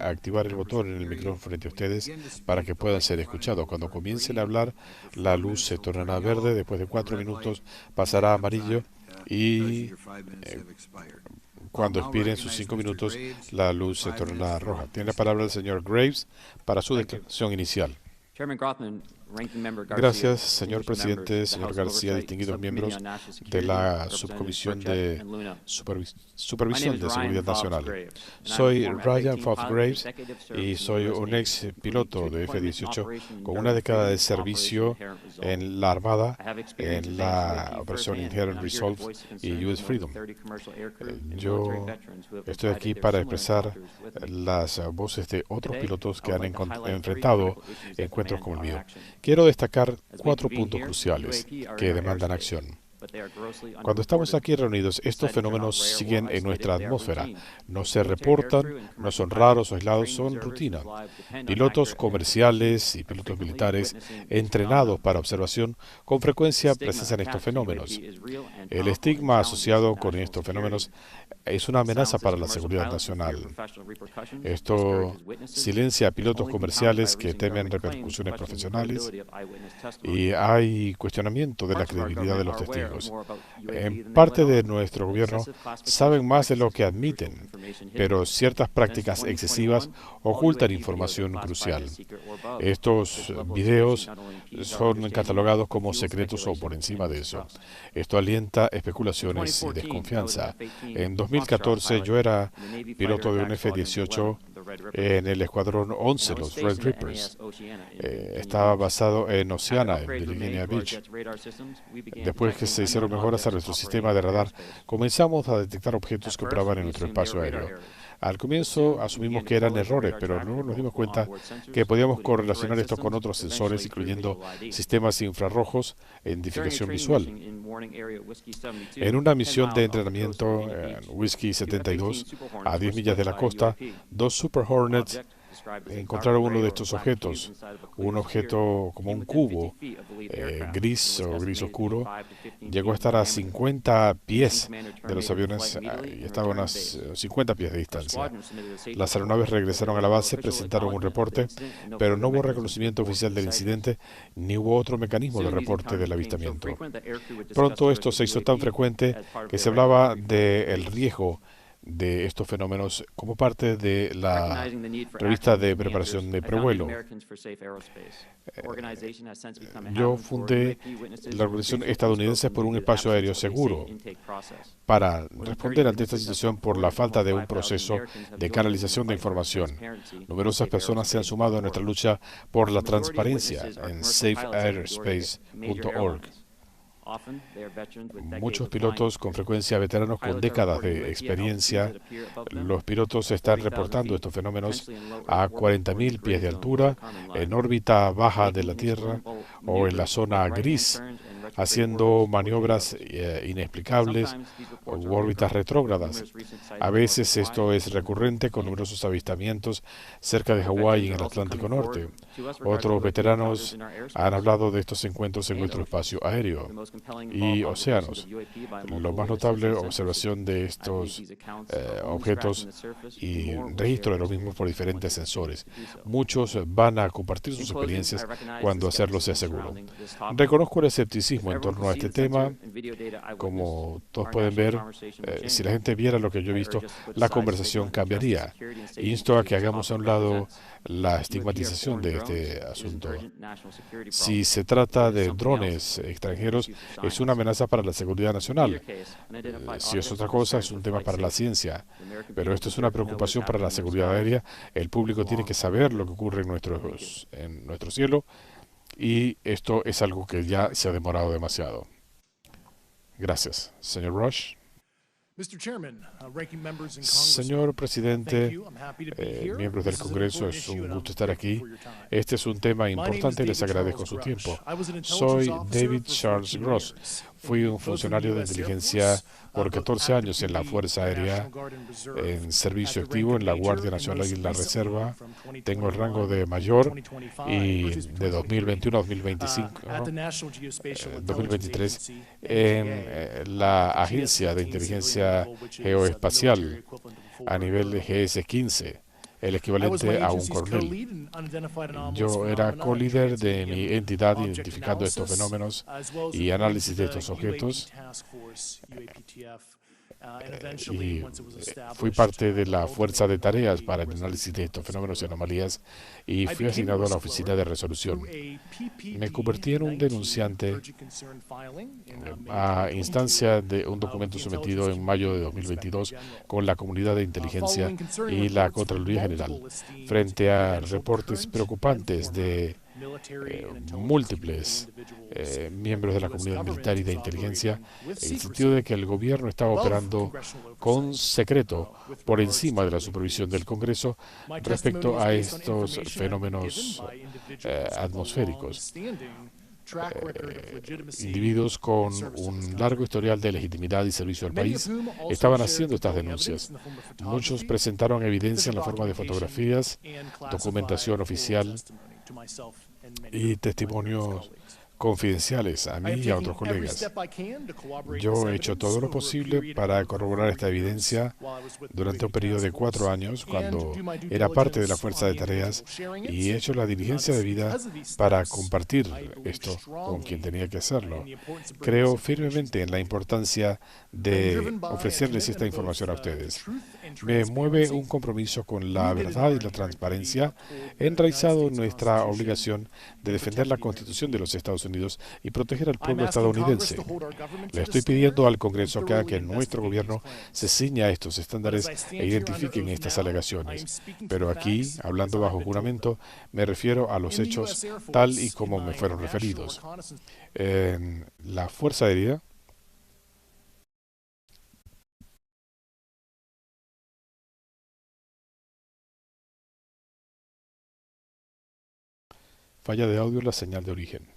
activar el botón en el micrófono frente a ustedes para que puedan ser escuchados. Cuando comiencen a hablar, la luz se tornará verde, después de 4 minutos pasará a amarillo y cuando expiren sus 5 minutos, la luz se tornará roja. Tiene la palabra el señor Graves para su declaración inicial. Gracias, señor presidente, señor García, distinguidos miembros de la Subcomisión de Supervisión de Seguridad Nacional. Soy Ryan Foth Graves y soy un ex piloto de F-18 con una década de servicio en la Armada, en la Operación Inherent Resolve y US Freedom. Yo estoy aquí para expresar las voces de otros pilotos que han enfrentado encuentros como el mío. Quiero destacar 4 puntos cruciales que demandan acción. Cuando estamos aquí reunidos, estos fenómenos siguen en nuestra atmósfera. No se reportan, no son raros o aislados, son rutina. Pilotos comerciales y pilotos militares entrenados para observación con frecuencia presencian estos fenómenos. El estigma asociado con estos fenómenos es una amenaza para la seguridad nacional. Esto silencia a pilotos comerciales que temen repercusiones profesionales y hay cuestionamiento de la credibilidad de los testigos. En parte de nuestro gobierno saben más de lo que admiten, pero ciertas prácticas excesivas ocultan información crucial. Estos videos son catalogados como secretos o por encima de eso. Esto alienta especulaciones y desconfianza. En 2014 yo era piloto de un F-18 en el Escuadrón 11, los Red Rippers. Estaba basado en Oceana, en Virginia Beach. Después que se hicieron mejoras a nuestro sistema de radar, comenzamos a detectar objetos que operaban en nuestro espacio aéreo. Al comienzo asumimos que eran errores, pero luego nos dimos cuenta que podíamos correlacionar esto con otros sensores, incluyendo sistemas infrarrojos e identificación visual. En una misión de entrenamiento en Whiskey 72, a 10 millas de la costa, 2 Super Hornets encontraron uno de estos objetos, un objeto como un cubo gris o gris oscuro. Llegó a estar a 50 pies de los aviones y estaba a unos 50 pies de distancia. Las aeronaves regresaron a la base, presentaron un reporte, pero no hubo reconocimiento oficial del incidente ni hubo otro mecanismo de reporte del avistamiento. Pronto esto se hizo tan frecuente que se hablaba del riesgo de estos fenómenos como parte de la revista de preparación de prevuelo. Yo fundé la Organización Estadounidense por un Espacio Aéreo Seguro para responder ante esta situación por la falta de un proceso de canalización de información. Numerosas personas se han sumado a nuestra lucha por la transparencia en safeairspace.org. Muchos pilotos, con frecuencia veteranos con décadas de experiencia, los pilotos están reportando estos fenómenos a 40.000 pies de altura, en órbita baja de la Tierra o en la zona gris, haciendo maniobras inexplicables u órbitas retrógradas. A veces esto es recurrente con numerosos avistamientos cerca de Hawái y en el Atlántico Norte. Otros veteranos han hablado de estos encuentros en nuestro espacio aéreo y océanos. Lo más notable, observación de estos objetos y registro de los mismos por diferentes sensores. Muchos van a compartir sus experiencias cuando hacerlo sea seguro. Reconozco el escepticismo en torno a este tema. Como todos pueden ver, si la gente viera lo que yo he visto, la conversación cambiaría. Insto a que hagamos a un lado la estigmatización de este asunto. Si se trata de drones extranjeros, es una amenaza para la seguridad nacional. Si es otra cosa, es un tema para la ciencia. Pero esto es una preocupación para la seguridad aérea. El público tiene que saber lo que ocurre en nuestro cielo, y esto es algo que ya se ha demorado demasiado. Gracias. Señor Rush. Señor presidente, miembros del Congreso, es un gusto estar aquí. Este es un tema importante y les agradezco su tiempo. Soy David Charles Gross. Fui un funcionario de inteligencia por 14 años en la Fuerza Aérea, en servicio activo en la Guardia Nacional y la Reserva. Tengo el rango de mayor y de 2021 a 2023 en la Agencia de Inteligencia Geoespacial a nivel de GS-15. el equivalente a un coronel. Yo era co-líder de mi entidad identificando estos fenómenos y análisis de estos objetos. Y fui parte de la fuerza de tareas para el análisis de estos fenómenos y anomalías y fui asignado a la oficina de resolución. Me convertí en un denunciante a instancia de un documento sometido en mayo de 2022 con la comunidad de inteligencia y la Contraloría General frente a reportes preocupantes de múltiples miembros de la comunidad militar y de inteligencia, en el sentido de que el gobierno estaba operando con secreto por encima de la supervisión del Congreso respecto a estos fenómenos atmosféricos. Individuos con un largo historial de legitimidad y servicio al país estaban haciendo estas denuncias. Muchos presentaron evidencia en la forma de fotografías, documentación oficial y testimonios confidenciales a mí y a otros colegas. Yo he hecho todo lo posible para corroborar esta evidencia durante un periodo de 4 años, cuando era parte de la fuerza de tareas, y he hecho la diligencia debida para compartir esto con quien tenía que hacerlo. Creo firmemente en la importancia de ofrecerles esta información a ustedes. Me mueve un compromiso con la verdad y la transparencia, enraizado en nuestra obligación de defender la Constitución de los Estados Unidos y proteger al pueblo estadounidense. Le estoy pidiendo al Congreso que haga que nuestro gobierno se ciña a estos estándares e identifiquen estas alegaciones. Pero aquí, hablando bajo juramento, me refiero a los hechos tal y como me fueron referidos. En la Fuerza Aérea, falla de audio en la señal de origen.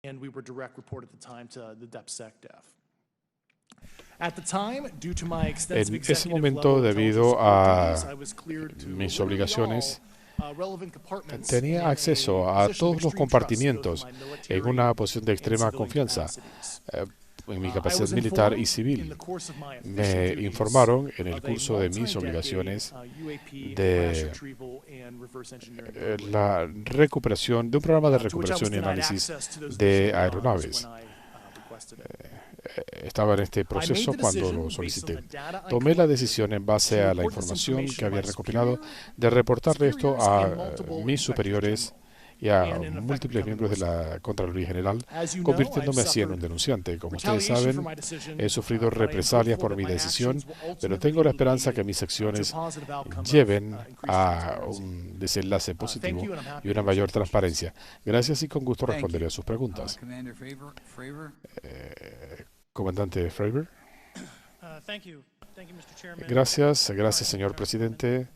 And we were direct report at the time to the DepSecDef. At the time, due to my extensive En ese executive momento, level debido intelligence a duties, I was cleared to mis literally obligaciones, all, relevant compartments tenía in a acceso a position of todos los extreme trust compartimientos to my en military una posición de and extrema civilian confianza capacities. en mi I capacidad was militar y informed in civil. the course of my official Me duties informaron en el of a curso de mis multi-decade, obligaciones UAP crash de retrieval and reverse engineering program, la recuperación, de un programa de to which I was recuperación y denied análisis access to those de additional funds aeronaves. when I requested it. Estaba en este proceso cuando lo solicité. Tomé la decisión en base a la información que había recopilado de reportarle esto a mis superiores y a múltiples miembros de la Contraloría General, convirtiéndome así en un denunciante. Como ustedes saben, he sufrido represalias por mi decisión, pero tengo la esperanza que mis acciones lleven a un desenlace positivo y una mayor transparencia. Gracias y con gusto responderé a sus preguntas. Comandante Fravor. Gracias, señor presidente,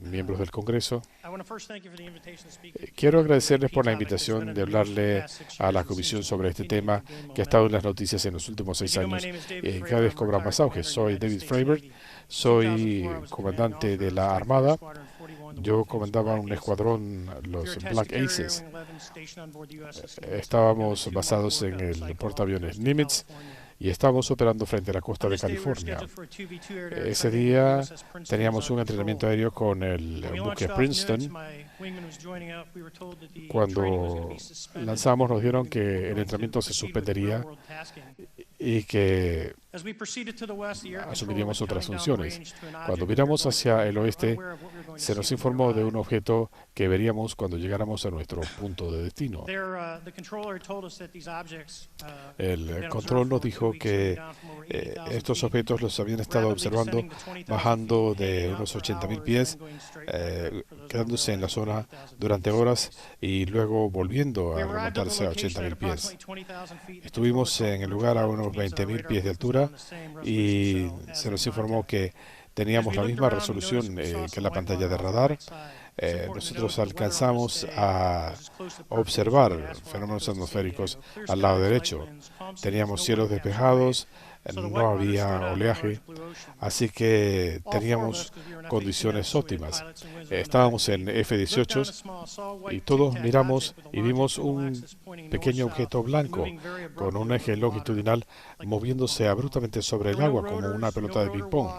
miembros del Congreso. Quiero agradecerles por la invitación de hablarle a la Comisión sobre este tema que ha estado en las noticias en los últimos 6 años y cada vez cobra más auge. Soy David Fravor, soy comandante de la Armada. Yo comandaba un escuadrón, los Black Aces. Estábamos basados en el portaaviones Nimitz y estábamos operando frente a la costa de California. Ese día teníamos un entrenamiento aéreo con el buque Princeton. Cuando lanzamos nos dijeron que el entrenamiento se suspendería y que asumiríamos otras funciones. Cuando miramos hacia el oeste, se nos informó de un objeto que veríamos cuando llegáramos a nuestro punto de destino. El control nos dijo que estos objetos los habían estado observando bajando de unos 80.000 pies, quedándose en la zona durante horas y luego volviendo a remontarse a 80.000 pies. Estuvimos en el lugar a unos 20.000 pies de altura y se nos informó que teníamos la misma resolución que la pantalla de radar. nosotros alcanzamos a observar fenómenos atmosféricos al lado derecho. Teníamos cielos despejados, no había oleaje, así que teníamos condiciones óptimas. Estábamos en F-18 y todos miramos y vimos un pequeño objeto blanco con un eje longitudinal moviéndose abruptamente sobre el agua como una pelota de ping-pong.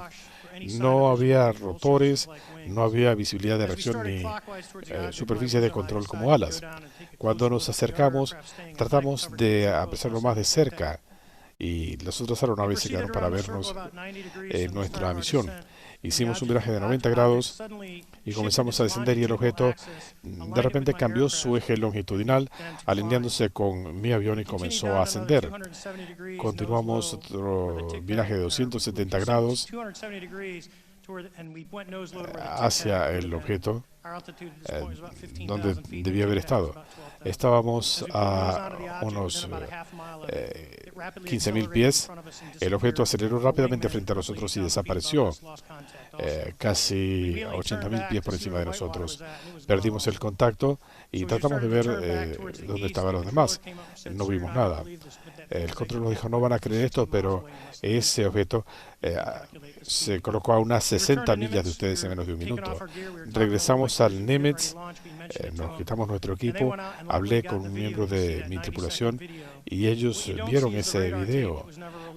No había rotores, no había visibilidad de reacción ni superficie de control como alas. Cuando nos acercamos, tratamos de apreciarlo más de cerca y las otras aeronaves se quedaron para vernos en nuestra misión. Hicimos un viraje de 90 grados y comenzamos a descender y el objeto de repente cambió su eje longitudinal alineándose con mi avión y comenzó a ascender. Continuamos otro viraje de 270 grados hacia el objeto donde debía haber estado. Estábamos a unos 15.000 pies. El objeto aceleró rápidamente frente a nosotros y desapareció casi a 80.000 pies por encima de nosotros. Perdimos el contacto y tratamos de ver dónde estaban los demás. No vimos nada. El control nos dijo, no van a creer esto, pero ese objeto se colocó a unas 60 millas de ustedes en menos de un minuto. Regresamos al Nimitz, nos quitamos nuestro equipo, hablé con un miembro de mi tripulación y ellos vieron ese video.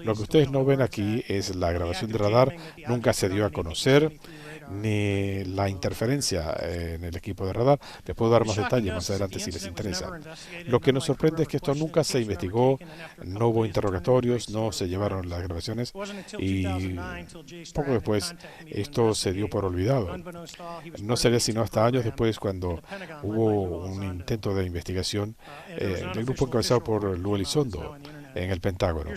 Lo que ustedes no ven aquí es la grabación de radar, nunca se dio a conocer, ni la interferencia en el equipo de radar. Les puedo dar más detalles más adelante si les interesa. Lo que nos sorprende es que esto nunca se investigó, no hubo interrogatorios, no se llevaron las grabaciones y poco después esto se dio por olvidado. No sería sino hasta años después cuando hubo un intento de investigación del grupo encabezado por Lou Elizondo en el Pentágono.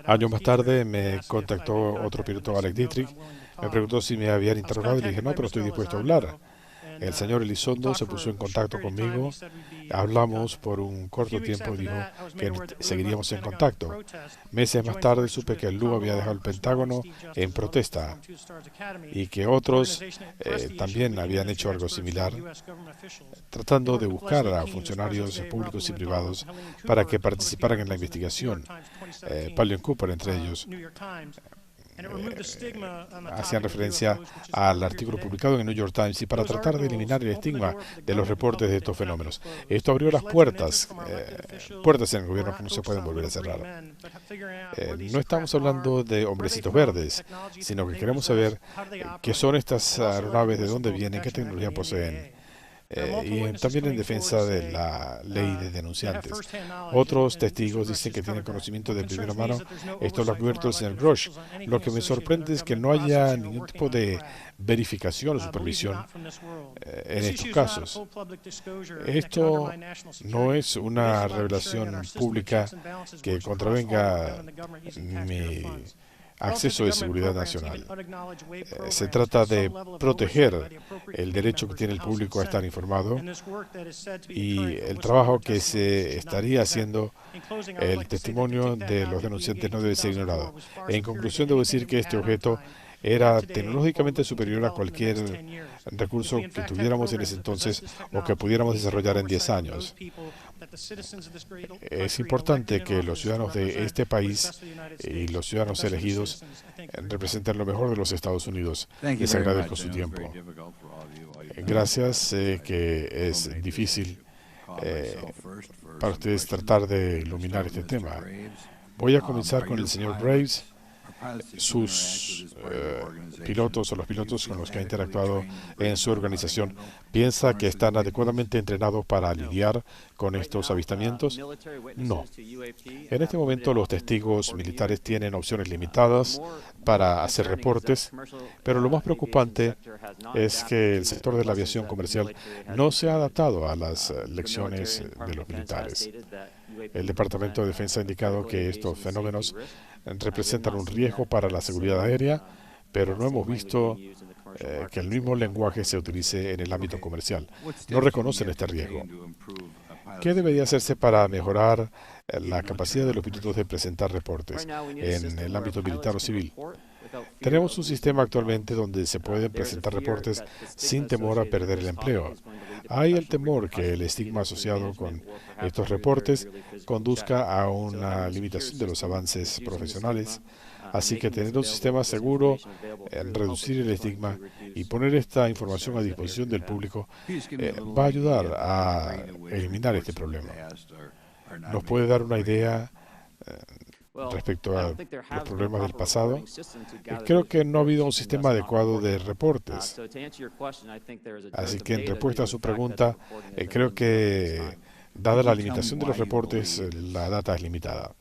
Años más tarde me contactó otro piloto, Alec Dietrich. Me preguntó si me habían interrogado y le dije, no, pero estoy dispuesto a hablar. El señor Elizondo se puso en contacto conmigo, hablamos por un corto tiempo y dijo que seguiríamos en contacto. Meses más tarde supe que Lou había dejado el Pentágono en protesta y que otros también habían hecho algo similar, tratando de buscar a funcionarios públicos y privados para que participaran en la investigación. Pallion Cooper entre ellos. Hacían referencia al artículo publicado en el New York Times y para tratar de eliminar el estigma de los reportes de estos fenómenos. Esto abrió las puertas en el gobierno que no se pueden volver a cerrar. No estamos hablando de hombrecitos verdes, sino que queremos saber qué son estas aeronaves, de dónde vienen, qué tecnología poseen. Y también en defensa de la ley de denunciantes. Otros testigos dicen que tienen conocimiento de primera mano. Esto lo ha cubierto el señor Grosh. Lo que me sorprende es que no haya ningún tipo de verificación o supervisión en estos casos. Esto no es una revelación pública que contravenga mi acceso de seguridad nacional. Se trata de proteger el derecho que tiene el público a estar informado y el trabajo que se estaría haciendo, el testimonio de los denunciantes no debe ser ignorado. En conclusión, debo decir que este objeto era tecnológicamente superior a cualquier recurso que tuviéramos en ese entonces o que pudiéramos desarrollar en 10 años. Es importante que los ciudadanos de este país y los ciudadanos elegidos representen lo mejor de los Estados Unidos. Les agradezco su tiempo. Gracias. Sé que es difícil para ustedes tratar de iluminar este tema. Voy a comenzar con el señor Graves. Sus pilotos o los pilotos con los que ha interactuado en su organización, ¿piensa que están adecuadamente entrenados para lidiar con estos avistamientos? No. En este momento los testigos militares tienen opciones limitadas para hacer reportes, pero lo más preocupante es que el sector de la aviación comercial no se ha adaptado a las lecciones de los militares. El Departamento de Defensa ha indicado que estos fenómenos representan un riesgo para la seguridad aérea, pero no hemos visto que el mismo lenguaje se utilice en el ámbito comercial. No reconocen este riesgo. ¿Qué debería hacerse para mejorar la capacidad de los pilotos de presentar reportes en el ámbito militar o civil? Tenemos un sistema actualmente donde se pueden presentar reportes sin temor a perder el empleo. Hay el temor que el estigma asociado con estos reportes conduzca a una limitación de los avances profesionales. Así que tener un sistema seguro, reducir el estigma y poner esta información a disposición del público va a ayudar a eliminar este problema. ¿Nos puede dar una idea respecto a los problemas del pasado? Creo que no ha habido un sistema adecuado de reportes. Así que en respuesta a su pregunta, creo que, dada la limitación de los reportes, la data es limitada.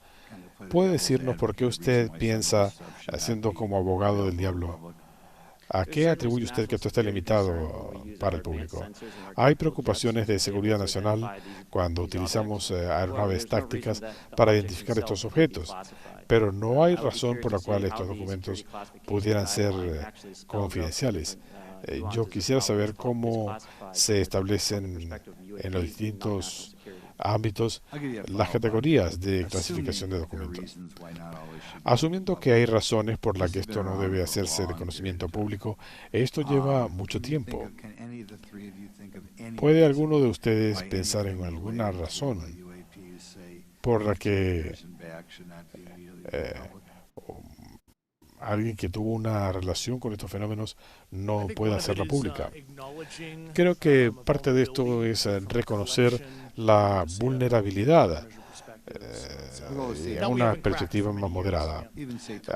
¿Puede decirnos por qué usted piensa, siendo como abogado del diablo, a qué atribuye usted que esto está limitado para el público? Hay preocupaciones de seguridad nacional cuando utilizamos aeronaves tácticas para identificar estos objetos, pero no hay razón por la cual estos documentos pudieran ser confidenciales. Yo quisiera saber cómo se establecen en los distintos ámbitos las categorías de clasificación de documentos. Asumiendo que hay razones por las que esto no debe hacerse de conocimiento público, esto lleva mucho tiempo. ¿Puede alguno de ustedes pensar en alguna razón por la que alguien que tuvo una relación con estos fenómenos no pueda hacerla pública? Creo que parte de esto es reconocer la vulnerabilidad a una perspectiva más moderada,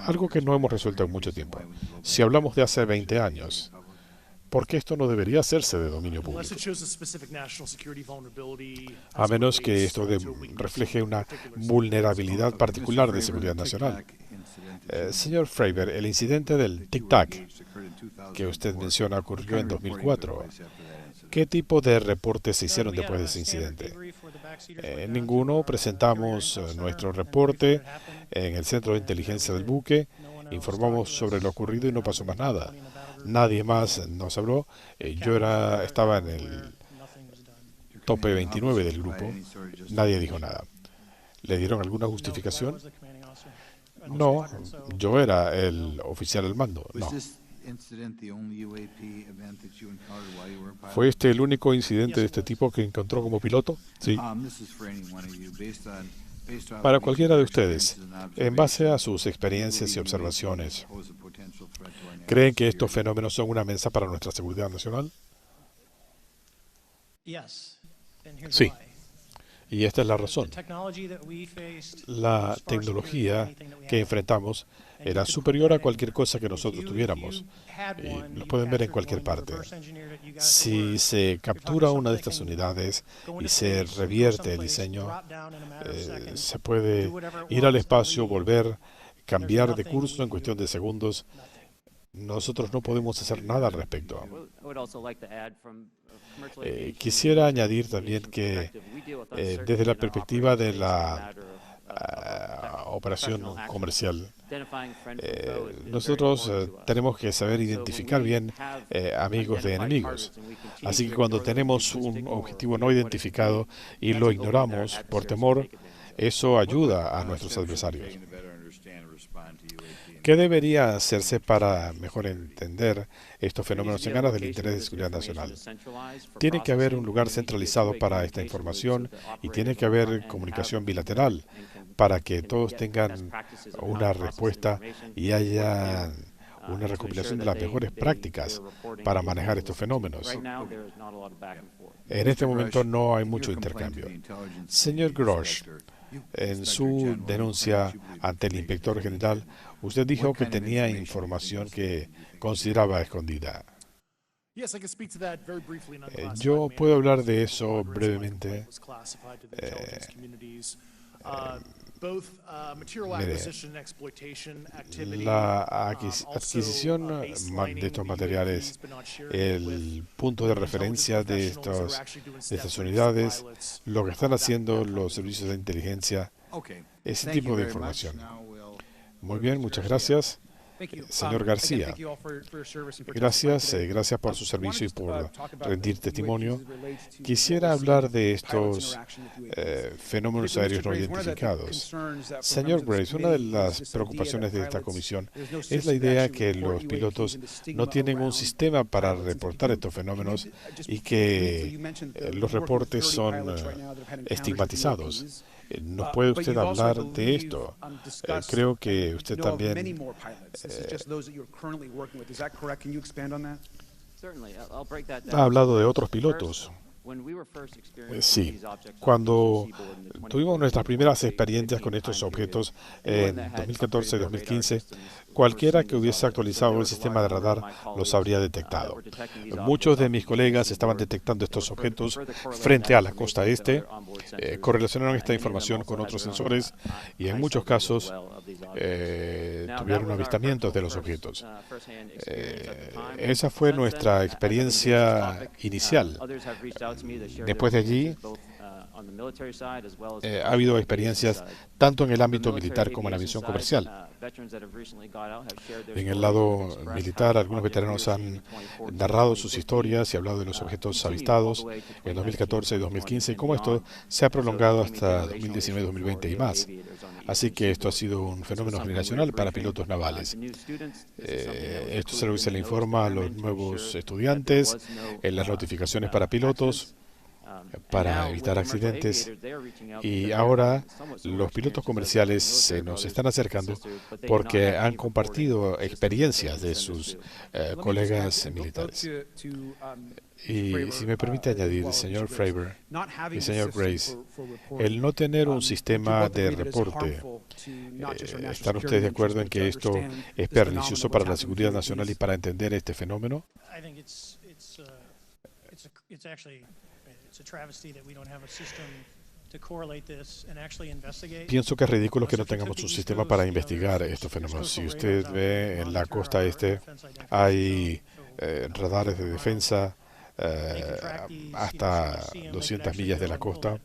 algo que no hemos resuelto en mucho tiempo. Si hablamos de hace 20 años, ¿por qué esto no debería hacerse de dominio público? A menos que esto refleje una vulnerabilidad particular de seguridad nacional. Señor Fravor, el incidente del Tic Tac que usted menciona ocurrió en 2004. ¿Qué tipo de reportes se hicieron después de ese incidente? Ninguno. Presentamos nuestro reporte en el centro de inteligencia del buque, informamos sobre lo ocurrido y no pasó más nada. Nadie más nos habló. Yo estaba en el tope 29 del grupo. Nadie dijo nada. ¿Le dieron alguna justificación? No, yo era el oficial al mando. No. ¿Fue este el único incidente de este tipo que encontró como piloto? Sí. Para cualquiera de ustedes, en base a sus experiencias y observaciones, ¿creen que estos fenómenos son una amenaza para nuestra seguridad nacional? Sí. Y esta es la razón. La tecnología que enfrentamos era superior a cualquier cosa que nosotros tuviéramos. Y lo pueden ver en cualquier parte. Si se captura una de estas unidades y se revierte el diseño, se puede ir al espacio, volver, cambiar de curso en cuestión de segundos. Nosotros no podemos hacer nada al respecto. Quisiera añadir también que desde la perspectiva de la operación comercial, nosotros tenemos que saber identificar bien amigos de enemigos. Así que cuando tenemos un objetivo no identificado y lo ignoramos por temor, eso ayuda a nuestros adversarios. ¿Qué debería hacerse para mejor entender estos fenómenos en aras del interés de seguridad nacional? Tiene que haber un lugar centralizado para esta información y tiene que haber comunicación bilateral para que todos tengan una respuesta y haya una recopilación de las mejores prácticas para manejar estos fenómenos. En este momento no hay mucho intercambio. Señor Grosh, en su denuncia ante el inspector general, usted dijo que tenía información que consideraba escondida. Yo puedo hablar de eso brevemente. Mire, la adquisición de estos materiales, el punto de referencia de estas unidades, lo que están haciendo los servicios de inteligencia, ese tipo de información. Muy bien, muchas gracias. Señor García, gracias por su servicio y por rendir testimonio. Quisiera hablar de estos fenómenos aéreos no identificados. Señor Graves, una de las preocupaciones de esta comisión es la idea que los pilotos no tienen un sistema para reportar estos fenómenos y que los reportes son estigmatizados. ¿Nos puede usted hablar de esto? Creo que usted también ha hablado de otros pilotos. Sí, cuando tuvimos nuestras primeras experiencias con estos objetos en 2014 y 2015, cualquiera que hubiese actualizado el sistema de radar los habría detectado. Muchos de mis colegas estaban detectando estos objetos frente a la costa este, correlacionaron esta información con otros sensores y en muchos casos tuvieron avistamientos de los objetos. Esa fue nuestra experiencia inicial. Después de allí, ha habido experiencias tanto en el ámbito militar como en la aviación comercial. En el lado militar, algunos veteranos han narrado sus historias y hablado de los objetos avistados en 2014 y 2015 y cómo esto se ha prolongado hasta 2019, 2020 y más. Así que esto ha sido un fenómeno generacional para pilotos navales. Esto se le informa a los nuevos estudiantes en las notificaciones para pilotos para evitar accidentes, y ahora los pilotos comerciales se nos están acercando porque han compartido experiencias de sus colegas militares. Y si me permite añadir, señor Fravor y señor Grace, el no tener un sistema de reporte, ¿están ustedes de acuerdo en que esto es pernicioso para la seguridad nacional y para entender este fenómeno? Pienso que es ridículo que no tengamos un sistema para investigar estos fenómenos. Si usted ve en la costa este, hay radares de defensa hasta 200 millas de la costa,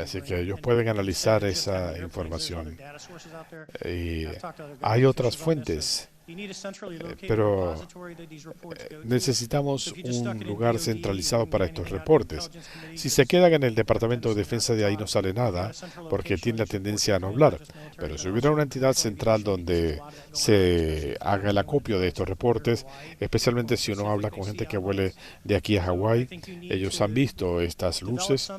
así que ellos pueden analizar esa información. Y hay otras fuentes, pero necesitamos un lugar centralizado para estos reportes. Si se quedan en el Departamento de Defensa, de ahí no sale nada, porque tiene la tendencia a no hablar. Pero si hubiera una entidad central donde se haga el acopio de estos reportes, especialmente si uno habla con gente que vuele de aquí a Hawái, ellos han visto estas luces.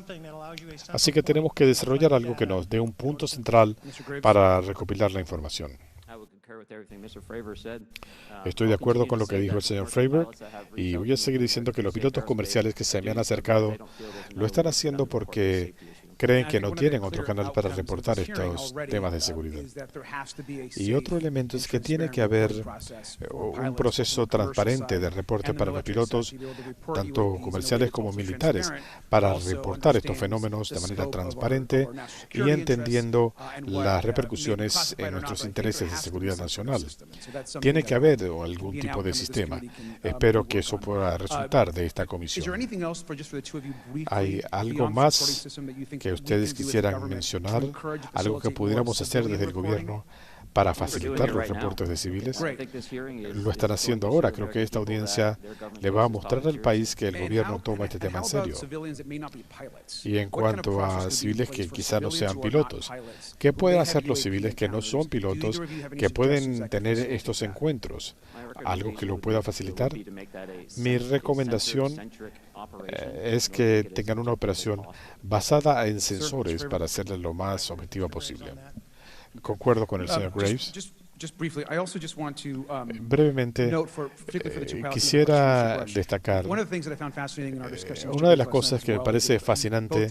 Así que tenemos que desarrollar algo que nos dé un punto central para recopilar la información. Estoy de acuerdo con lo que dijo el señor Fravor y voy a seguir diciendo que los pilotos comerciales que se me han acercado lo están haciendo porque creen que no tienen otro canal para reportar estos temas de seguridad. Y otro elemento es que tiene que haber un proceso transparente de reporte para los pilotos, tanto comerciales como militares, para reportar estos fenómenos de manera transparente y entendiendo las repercusiones en nuestros intereses de seguridad nacional. Tiene que haber algún tipo de sistema. Espero que eso pueda resultar de esta comisión. ¿Hay algo más que ustedes quisieran mencionar, algo que pudiéramos hacer desde el gobierno para facilitar los reportes de civiles? Lo están haciendo ahora. Creo que esta audiencia le va a mostrar al país que el gobierno toma este tema en serio. Y en cuanto a civiles que quizá no sean pilotos, ¿qué pueden hacer los civiles que no son pilotos, que pueden tener estos encuentros? ¿Algo que lo pueda facilitar? Mi recomendación es que tengan una operación basada en sensores para hacerla lo más objetiva posible. Concuerdo con el señor Graves. Brevemente, quisiera destacar una de las cosas que me parece fascinante,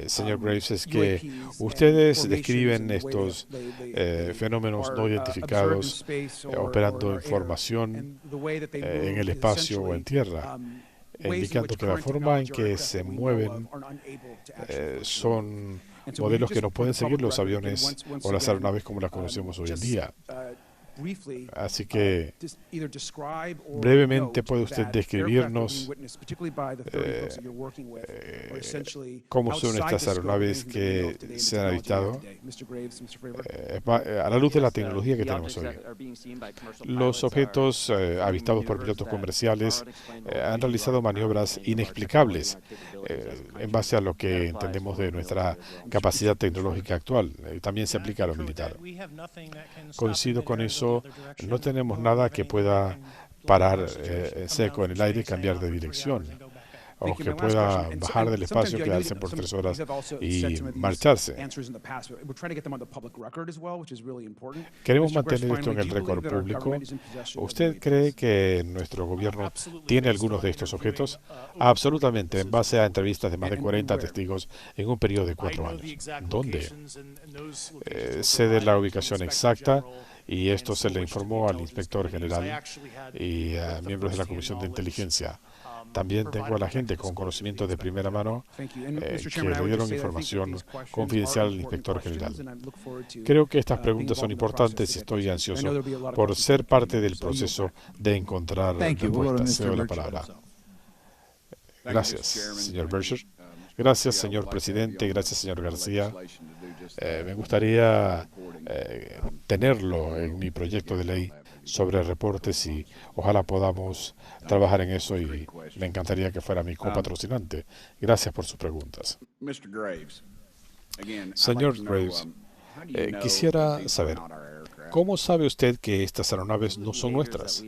señor Graves, es que ustedes describen estos fenómenos no identificados operando en formación en el espacio o en tierra, indicando que la forma en que se mueven son modelos que no pueden seguir los aviones o las aeronaves como las conocemos hoy en día. Así que brevemente puede usted describirnos cómo son estas aeronaves que se han habitado a la luz de la tecnología que tenemos hoy. Los objetos habitados por pilotos comerciales han realizado maniobras inexplicables en base a lo que entendemos de nuestra capacidad tecnológica actual. También se aplica a lo militar. Coincido con eso, no tenemos nada que pueda parar en seco en el aire y cambiar de dirección, o que pueda bajar del espacio, quedarse por 3 horas y marcharse. Queremos mantener esto en el récord público. ¿Usted cree que nuestro gobierno tiene algunos de estos objetos? Absolutamente, en base a entrevistas de más de 40 testigos en un periodo de 4 años. ¿Dónde? Sé de la ubicación exacta, y esto se le informó al inspector general y a miembros de la Comisión de Inteligencia. También tengo a la gente con conocimiento de primera mano que le dieron información confidencial al inspector general. Creo que estas preguntas son importantes y estoy ansioso por ser parte del proceso de encontrar respuestas. Cedo la palabra. Gracias, señor Berger. Gracias, señor presidente. Gracias, señor García. Me gustaría tenerlo en mi proyecto de ley sobre reportes y ojalá podamos trabajar en eso, y me encantaría que fuera mi copatrocinante. Gracias por sus preguntas. Señor Graves, quisiera saber, ¿cómo sabe usted que estas aeronaves no son nuestras?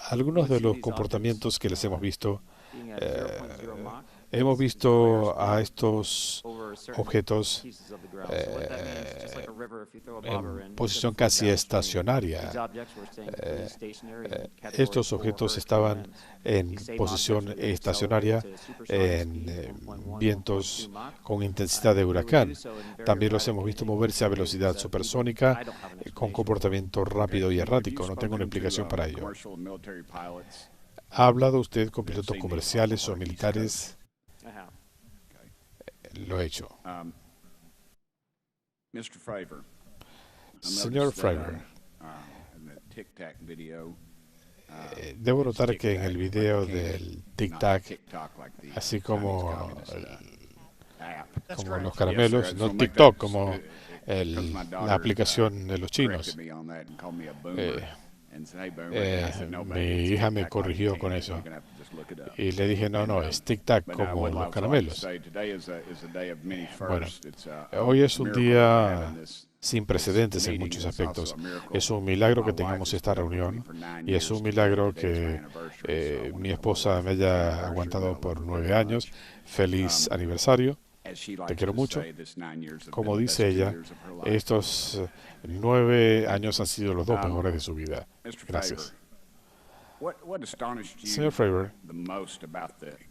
Algunos de los comportamientos que les hemos visto a estos objetos en posición casi estacionaria. Estos objetos estaban en posición estacionaria en vientos con intensidad de huracán. También los hemos visto moverse a velocidad supersónica con comportamiento rápido y errático. No tengo una explicación para ello. ¿Ha hablado usted con pilotos comerciales o militares? Lo he hecho. Señor Fravor, debo notar que en el video del Tic Tac, así como los caramelos, no TikTok como la aplicación de los chinos, mi hija me corrigió con eso y le dije, no, es Tic Tac como los caramelos. Bueno, hoy es un día sin precedentes en muchos aspectos. Es un milagro que tengamos esta reunión, y es un milagro que mi esposa me haya aguantado por 9 años. Feliz aniversario. Te quiero mucho. Como dice ella, estos 9 años han sido los 2 mejores de su vida. Gracias. Señor Fravor,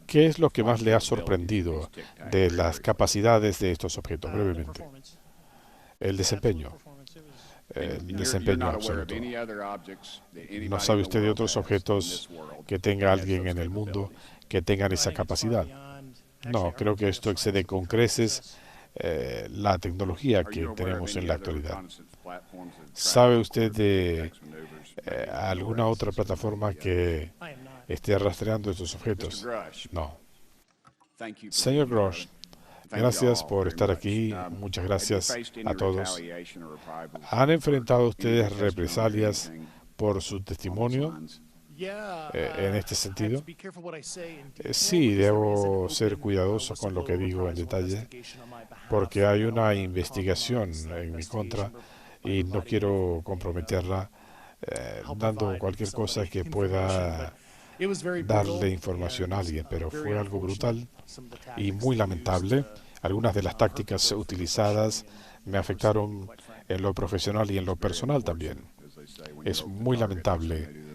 ¿qué es lo que más le ha sorprendido de las capacidades de estos objetos? Brevemente. El desempeño. El desempeño absoluto. ¿No sabe usted de otros objetos que tenga alguien en el mundo que tengan esa capacidad? No, creo que esto excede con creces la tecnología que tenemos en la actualidad. ¿Sabe usted de alguna otra plataforma que esté rastreando estos objetos? No. Señor Grosh, gracias por estar aquí. Muchas gracias a todos. ¿Han enfrentado ustedes represalias por su testimonio en este sentido? Sí, debo ser cuidadoso con lo que digo en detalle, porque hay una investigación en mi contra y no quiero comprometerla dando cualquier cosa que pueda darle información a alguien, pero fue algo brutal y muy lamentable. Algunas de las tácticas utilizadas me afectaron en lo profesional y en lo personal también. Es muy lamentable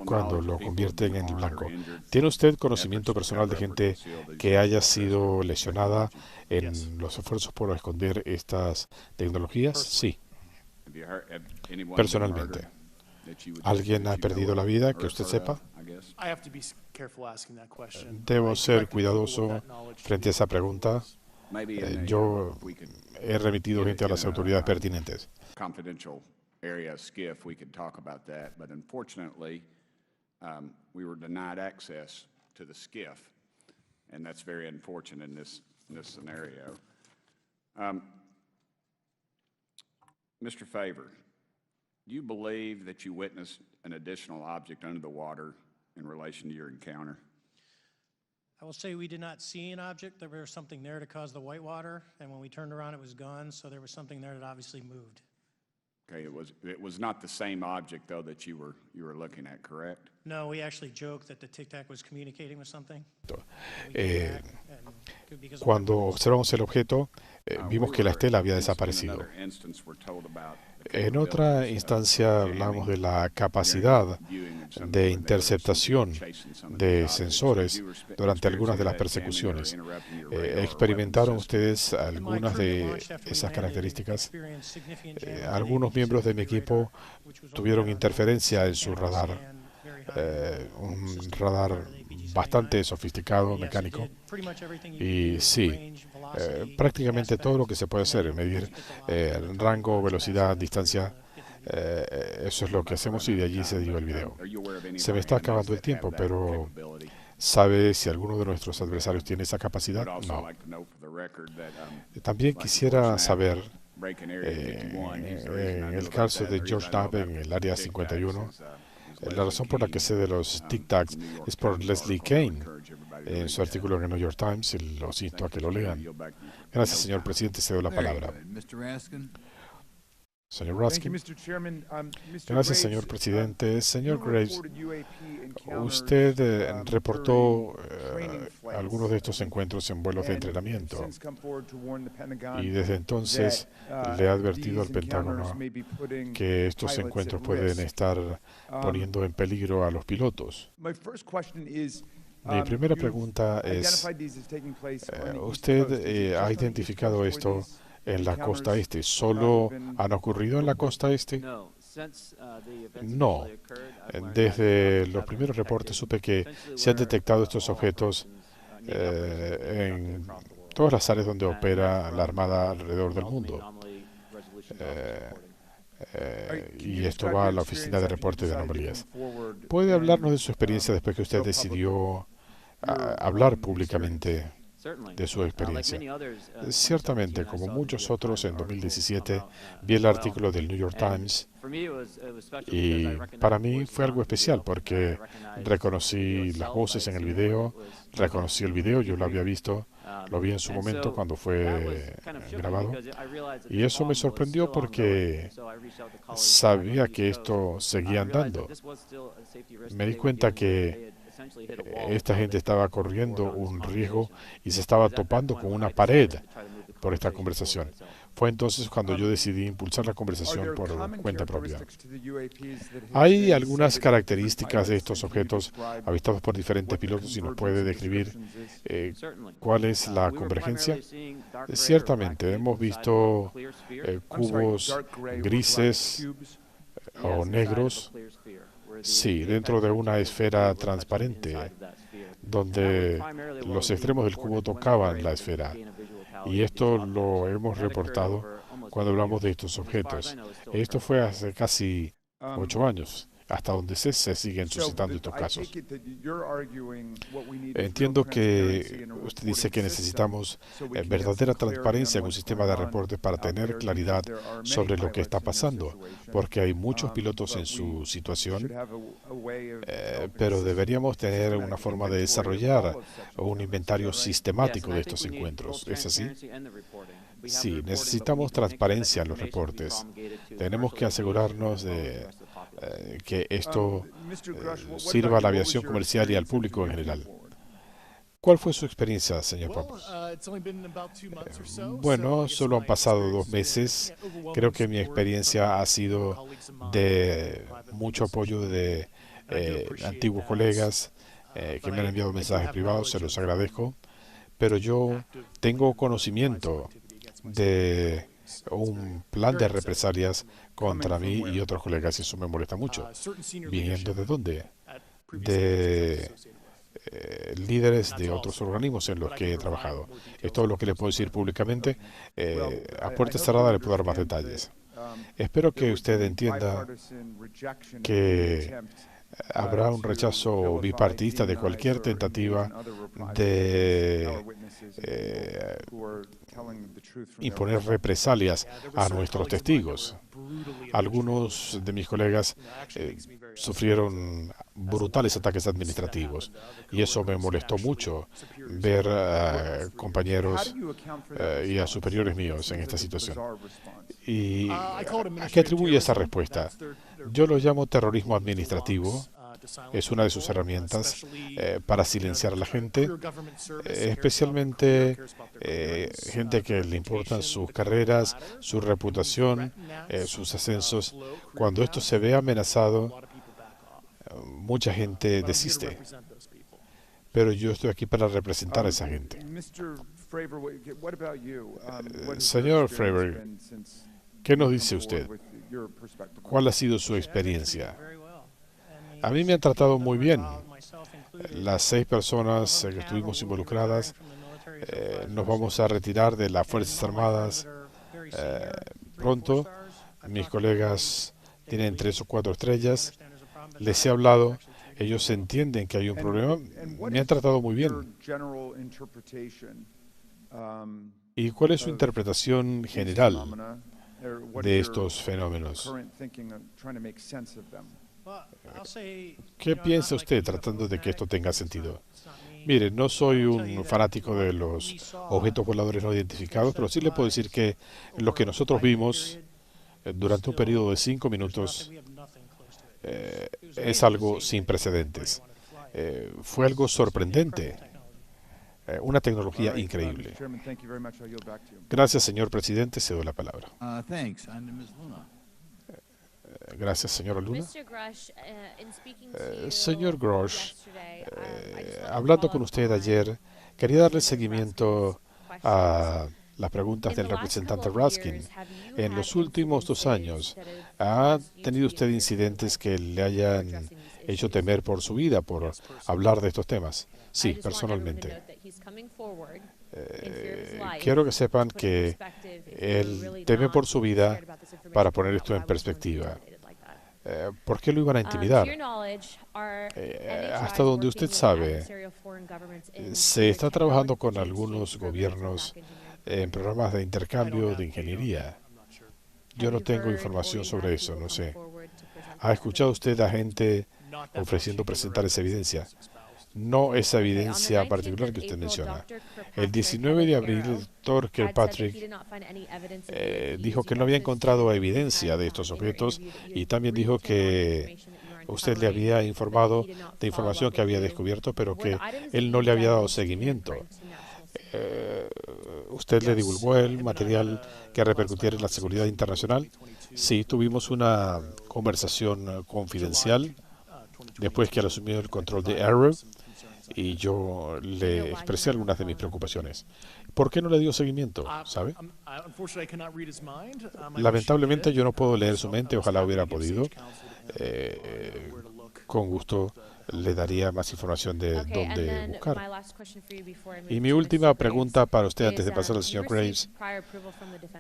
cuando lo convierten en el blanco. ¿Tiene usted conocimiento personal de gente que haya sido lesionada en los esfuerzos por esconder estas tecnologías? Sí. Personalmente. ¿Alguien ha perdido la vida que usted sepa? Debo ser cuidadoso frente a esa pregunta. Yo he remitido gente a las autoridades pertinentes. Confidential area SCIF, we could talk about that, but unfortunately, we were denied access to the SCIF, and that's very unfortunate in this scenario. Mr. Favor, do you believe that you witnessed an additional object under the water in relation to your encounter? I will say we did not see an object. There was something there to cause the whitewater, and when we turned around, it was gone. So there was something there that obviously moved. Okay, it was not the same object though that you were looking at, correct? No, we actually joked that the Tic Tac was communicating with something. Cuando observamos el objeto, vimos que la estela había desaparecido. En otra instancia hablamos de la capacidad de interceptación de sensores durante algunas de las persecuciones. ¿Experimentaron ustedes algunas de esas características? Algunos miembros de mi equipo tuvieron interferencia en su radar, un radar bastante sofisticado, mecánico. Y sí, prácticamente todo lo que se puede hacer, medir el rango, velocidad, distancia, eso es lo que hacemos y de allí se dio el video. Se me está acabando el tiempo, pero ¿sabe si alguno de nuestros adversarios tiene esa capacidad? No. También quisiera saber, en el caso de George Knapp en el Área 51, la razón por la que sé de los Tic Tacs es por Leslie Kean, en su artículo en el New York Times, y los insto a que lo lean. Gracias, señor presidente. Cedo la palabra. Señor Raskin. Gracias, señor presidente. Señor Graves, usted reportó algunos de estos encuentros en vuelos de entrenamiento y desde entonces le ha advertido al Pentágono que estos encuentros pueden estar poniendo en peligro a los pilotos. Mi primera pregunta es, ¿usted ha identificado esto en la costa este? ¿Solo han ocurrido en la costa este? No. Desde los primeros reportes supe que se han detectado estos objetos en todas las áreas donde opera la Armada alrededor del mundo. Y esto va a la Oficina de Reportes de Anomalías. ¿Puede hablarnos de su experiencia después que usted decidió hablar públicamente de su experiencia? Ciertamente, como muchos otros, en 2017 vi el artículo del New York Times y para mí fue algo especial porque reconocí las voces en el video, yo lo había visto, lo vi en su momento cuando fue grabado y eso me sorprendió porque sabía que esto seguía andando. Me di cuenta que esta gente estaba corriendo un riesgo y se estaba topando con una pared por esta conversación. Fue entonces cuando yo decidí impulsar la conversación por cuenta propia. Hay algunas características de estos objetos avistados por diferentes pilotos y nos puede describir cuál es la convergencia. Ciertamente, hemos visto cubos grises o negros. Sí, dentro de una esfera transparente, donde los extremos del cubo tocaban la esfera. Y esto lo hemos reportado cuando hablamos de estos objetos. Esto fue hace casi 8 años, hasta donde se siguen suscitando estos casos. Entiendo que usted dice que necesitamos verdadera transparencia en un sistema de reportes para tener claridad sobre lo que está pasando, porque hay muchos pilotos en su situación, pero deberíamos tener una forma de desarrollar un inventario sistemático de estos encuentros. ¿Es así? Sí, necesitamos transparencia en los reportes. Tenemos que asegurarnos de que esto sirva a la aviación comercial y al público en general. ¿Cuál fue su experiencia, señor Papos? Bueno, solo han pasado 2 meses. Creo que mi experiencia ha sido de mucho apoyo de antiguos colegas que me han enviado mensajes privados, se los agradezco. Pero yo tengo conocimiento de un plan de represalias contra mí y otros colegas y eso me molesta mucho. ¿Viniendo de dónde? De líderes de otros organismos en los que he trabajado. Es todo lo que le puedo decir públicamente. A puerta cerrada le puedo dar más detalles. Espero que usted entienda que habrá un rechazo bipartidista de cualquier tentativa de imponer represalias a nuestros testigos. Algunos de mis colegas sufrieron brutales ataques administrativos y eso me molestó mucho ver a compañeros y a superiores míos en esta situación. ¿Y a qué atribuye esa respuesta? Yo lo llamo terrorismo administrativo. Es una de sus herramientas para silenciar a la gente, especialmente gente que le importan sus carreras, su reputación, sus ascensos. Cuando esto se ve amenazado, mucha gente desiste. Pero yo estoy aquí para representar a esa gente. Señor Fravor, ¿qué nos dice usted? ¿Cuál ha sido su experiencia? A mí me han tratado muy bien. Las 6 personas que estuvimos involucradas nos vamos a retirar de las Fuerzas Armadas pronto. Mis colegas tienen 3 o 4 estrellas. Les he hablado. Ellos entienden que hay un problema. Me han tratado muy bien. ¿Y cuál es su interpretación general de estos fenómenos? ¿Qué piensa usted tratando de que esto tenga sentido? Mire, no soy un fanático de los objetos voladores no identificados, pero sí le puedo decir que lo que nosotros vimos durante un periodo de 5 minutos es algo sin precedentes. Fue algo sorprendente. Una tecnología increíble. Gracias, señor presidente. Cedo la palabra. Gracias, señora Luna. Señor Grosh, hablando con usted ayer, quería darle seguimiento a las preguntas del representante Raskin. En los últimos 2 años, ¿ha tenido usted incidentes que le hayan hecho temer por su vida por hablar de estos temas? Sí, personalmente. Quiero que sepan que él teme por su vida para poner esto en perspectiva. ¿Por qué lo iban a intimidar? Hasta donde usted sabe, se está trabajando con algunos gobiernos en programas de intercambio de ingeniería. Yo no tengo información sobre eso, no sé. ¿Ha escuchado usted a gente ofreciendo presentar esa evidencia? No esa evidencia particular que usted menciona. El 19 de abril, el doctor Kirkpatrick dijo que no había encontrado evidencia de estos objetos y también dijo que usted le había informado de información que había descubierto, pero que él no le había dado seguimiento. ¿Usted le divulgó el material que repercutiera en la seguridad internacional? Sí, tuvimos una conversación confidencial después que él asumió el control de Arrow y yo le expresé algunas de mis preocupaciones. ¿Por qué no le dio seguimiento? ¿Sabe? Lamentablemente yo no puedo leer su mente, ojalá hubiera podido. Con gusto le daría más información de dónde buscar. Y mi última pregunta para usted antes de pasar al señor Graves.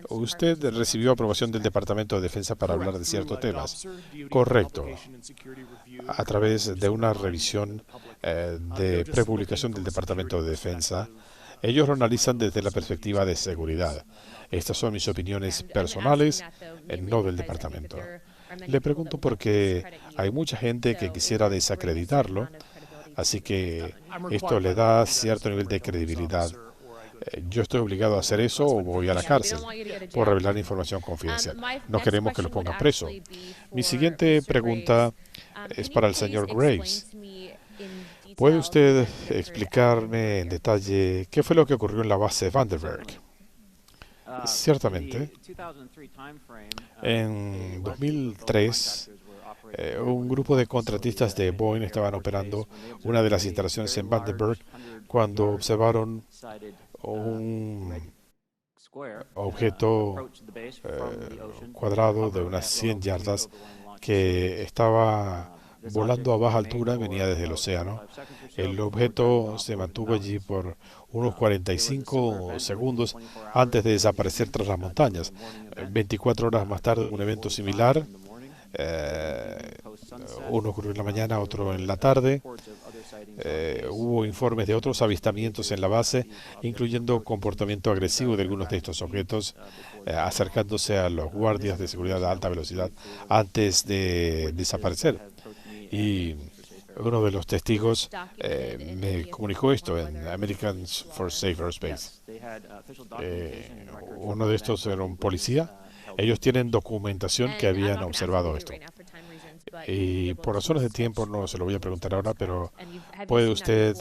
¿Usted recibió aprobación del Departamento de Defensa para hablar de ciertos temas? Correcto. A través de una revisión de prepublicación del Departamento de Defensa, ellos lo analizan desde la perspectiva de seguridad. Estas son mis opiniones personales, no del departamento. Le pregunto porque hay mucha gente que quisiera desacreditarlo, así que esto le da cierto nivel de credibilidad. Yo estoy obligado a hacer eso o voy a la cárcel por revelar información confidencial. No queremos que lo pongan preso. Mi siguiente pregunta es para el señor Graves. ¿Puede usted explicarme en detalle qué fue lo que ocurrió en la base Vandenberg? Ciertamente, en 2003, un grupo de contratistas de Boeing estaban operando una de las instalaciones en Vandenberg cuando observaron un objeto cuadrado de unas 100 yardas que estaba volando a baja altura, venía desde el océano. El objeto se mantuvo allí por unos 45 segundos antes de desaparecer tras las montañas. 24 horas más tarde, un evento similar. Uno ocurrió en la mañana, otro en la tarde. Hubo informes de otros avistamientos en la base, incluyendo comportamiento agresivo de algunos de estos objetos, acercándose a los guardias de seguridad a alta velocidad antes de desaparecer. Y uno de los testigos me comunicó esto en Americans for Safe Airspace. Uno de estos era un policía. Ellos tienen documentación que habían observado esto. Y por razones de tiempo no se lo voy a preguntar ahora, pero ¿puede usted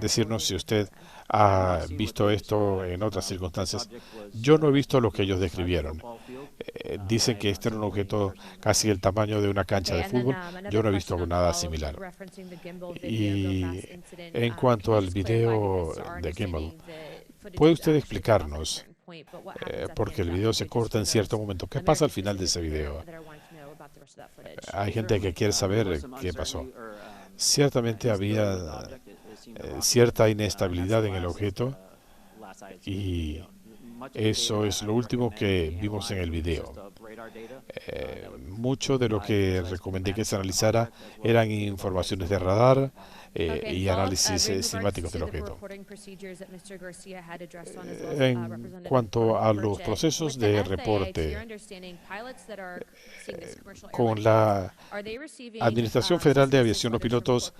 decirnos si usted ha visto esto en otras circunstancias? Yo no he visto lo que ellos describieron. Dicen que este era un objeto casi el tamaño de una cancha de fútbol. Yo no he visto nada similar. Y en cuanto al video de gimbal, ¿puede usted explicarnos? Porque el video se corta en cierto momento. ¿Qué pasa al final de ese video? Hay gente que quiere saber qué pasó. Ciertamente había cierta inestabilidad en el objeto y eso es lo último que vimos en el video. Mucho de lo que recomendé que se analizara eran informaciones de radar y análisis cinemáticos del objeto. En cuanto a los procesos de reporte, con la Administración Federal de Aviación, los pilotos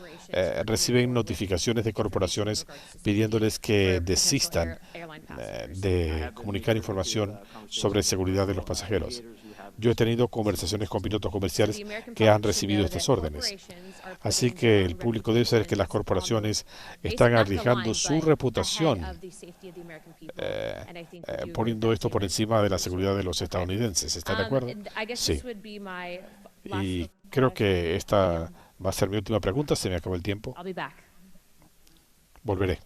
reciben notificaciones de corporaciones pidiéndoles que desistan de comunicar información sobre seguridad de los pasajeros. Yo he tenido conversaciones con pilotos comerciales que han recibido estas órdenes. Así que el público debe saber que las corporaciones están arriesgando su reputación poniendo esto por encima de la seguridad de los estadounidenses. ¿Están de acuerdo? Sí. Y creo que esta va a ser mi última pregunta. Se me acabó el tiempo. Volveré.